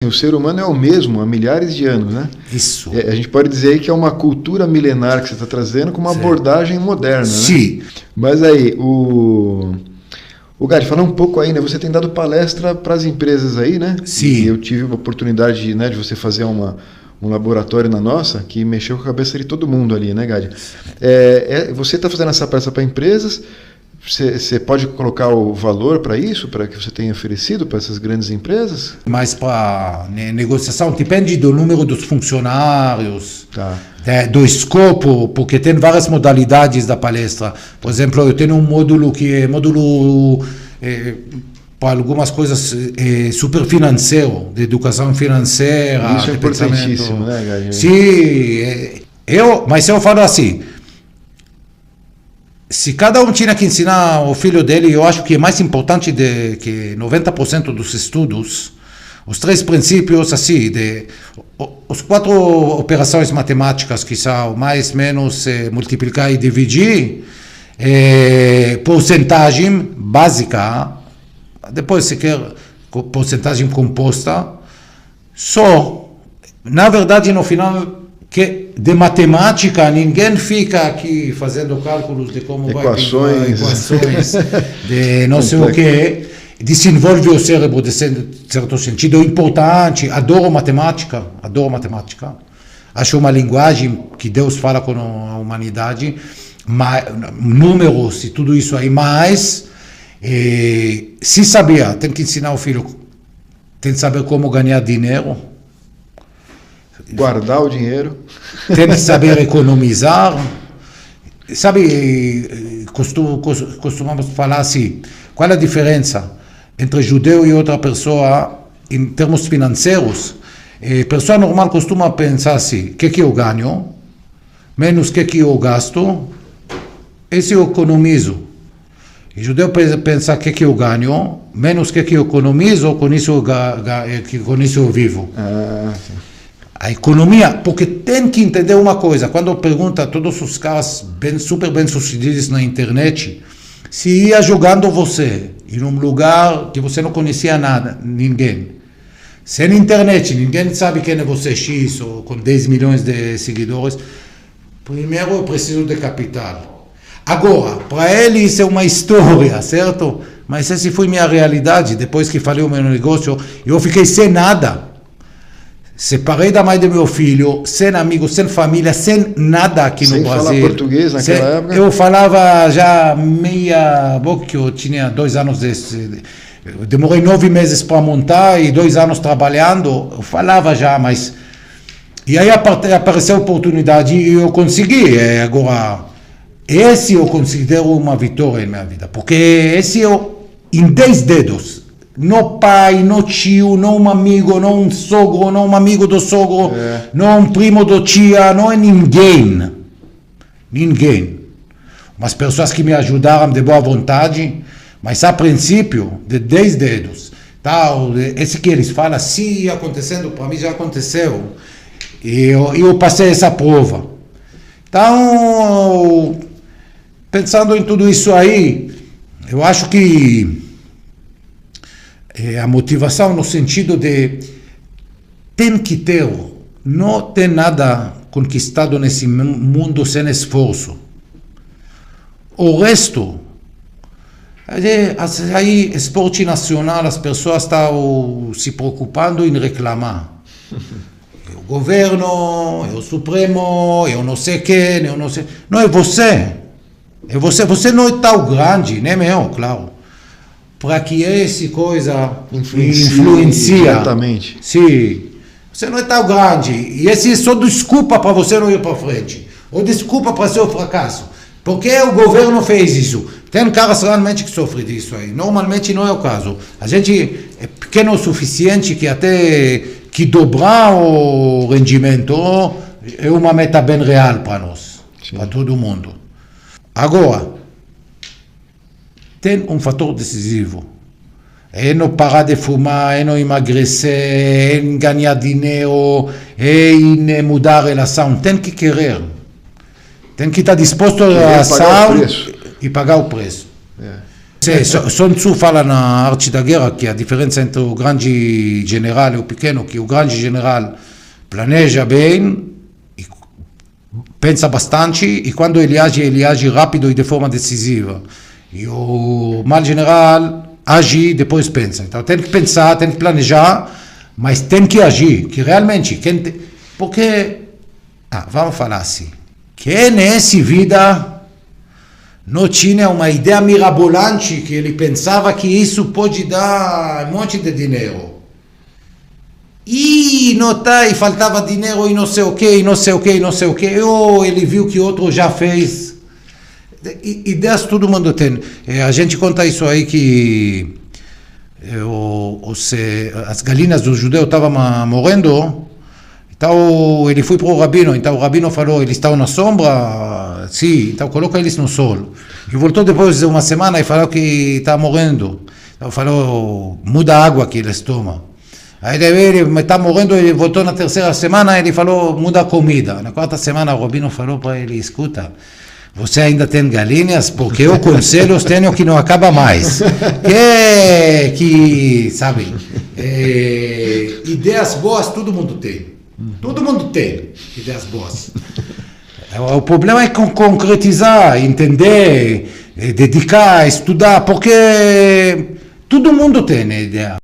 O ser humano é o mesmo há milhares de anos, né? Isso. A gente pode dizer aí que é uma cultura milenar que você está trazendo com uma abordagem moderna, Sim. Né? Mas aí, o Gadi, fala um pouco aí, né? Você tem dado palestra para as empresas aí, né? Sim. E eu tive a oportunidade de você fazer um laboratório na nossa que mexeu com a cabeça de todo mundo ali, né, Gadi? Você está fazendo essa palestra para empresas. Você pode colocar o valor para isso, para que você tenha oferecido para essas grandes empresas? Mas para negociação depende do número dos funcionários, Tá. do escopo, porque tem várias modalidades da palestra. Por exemplo, eu tenho um módulo que é para algumas coisas super financeiro, de educação financeira. Isso é importantíssimo, né, Gadi? Sim, mas eu falo assim, se cada um tinha que ensinar o filho dele, eu acho que é mais importante que 90% dos estudos, os 3 princípios, assim, os 4 operações matemáticas, que são mais, menos, multiplicar e dividir, porcentagem básica, depois se quer porcentagem composta, na verdade, no final, que de matemática, ninguém fica aqui fazendo cálculos de como equações, de não sei o que, desenvolve o cérebro de certo sentido. É importante, adoro matemática, acho uma linguagem que Deus fala com a humanidade, números e tudo isso aí, mas se sabia, tem que ensinar o filho, tem que saber como ganhar dinheiro, guardar o dinheiro, tem que saber economizar. Sabe, costumamos falar assim, qual é a diferença entre judeu e outra pessoa em termos financeiros? Pessoa normal costuma pensar assim, o que eu ganho, menos o que eu gasto, esse eu economizo. E judeu pensa o que eu ganho, menos o que eu economizo, com isso eu vivo. Sim. A economia, porque tem que entender uma coisa, quando pergunta a todos os caras super bem sucedidos na internet, se ia jogando você em um lugar que você não conhecia ninguém, sem internet, ninguém sabe quem é você, X, ou com 10 milhões de seguidores, primeiro eu preciso de capital. Agora, para ele isso é uma história, certo? Mas essa foi minha realidade, depois que falei o meu negócio, eu fiquei sem nada. Separei da mãe do meu filho, sem amigos, sem família, sem nada aqui no Brasil. Sem falar português naquela época? Eu falava já meia boca, que eu tinha 2 anos eu demorei 9 meses para montar e 2 anos trabalhando, eu falava já, mas... E aí apareceu a oportunidade e eu consegui. Agora, esse eu considero uma vitória em minha vida, porque esse em 10 dedos... Não pai, não tio, não um amigo, não um sogro, não um amigo do sogro, não um primo do tia, não é ninguém. Ninguém. Umas pessoas que me ajudaram de boa vontade, mas a princípio, de 10 dedos. Tal, esse que eles falam, se acontecendo, para mim já aconteceu. E eu passei essa prova. Então, pensando em tudo isso aí, eu acho que a motivação no sentido de tem que ter, não tem nada conquistado nesse mundo sem esforço. O resto, aí esporte nacional, as pessoas estão se preocupando em reclamar. O governo, o Supremo, eu não sei quem, eu não sei... Não, é você. Você não é tão grande, nem meu, claro. Para que essa coisa influencia diretamente. Sim. Você não é tão grande. E esse é só desculpa para você não ir para frente. Ou desculpa para seu fracasso. Porque o governo fez isso. Tem caras realmente que sofrem disso aí. Normalmente não é o caso. A gente é pequeno o suficiente que até que dobrar o rendimento é uma meta bem real para nós. Sim. Para todo mundo. Agora, tem um fator decisivo. É não parar de fumar, é não emagrecer, é não ganhar dinheiro, é não mudar a relação. Tem que querer. Tem que estar disposto a ação e pagar o preço. Sun Tzu fala na arte da guerra que a diferença entre o grande general e o pequeno, que o grande general planeja bem, pensa bastante e quando ele age rápido e de forma decisiva. E o mal general age e depois pensa. Então tem que pensar, tem que planejar, mas tem que agir, que realmente, porque, vamos falar assim, que nessa vida não tinha uma ideia mirabolante que ele pensava que isso pode dar um monte de dinheiro. E faltava dinheiro e não sei o que, ou ele viu que outro já fez. Ideias todo mundo tem. A gente conta isso aí que as galinhas dos judeus estavam morrendo, então ele foi para o rabino, então o rabino falou, eles estão na sombra, sim, então coloca eles no sol. E voltou depois de uma semana e falou que está morrendo. Então falou, muda a água que eles tomam. Aí ele está morrendo, ele voltou na terceira semana, ele falou, muda a comida. Na quarta semana o rabino falou para ele, escuta, você ainda tem galinhas? Porque eu conselhos tenho que não acaba mais. Que sabe, ideias boas todo mundo tem. Todo mundo tem ideias boas. O problema é concretizar, entender, dedicar, estudar, porque todo mundo tem ideia.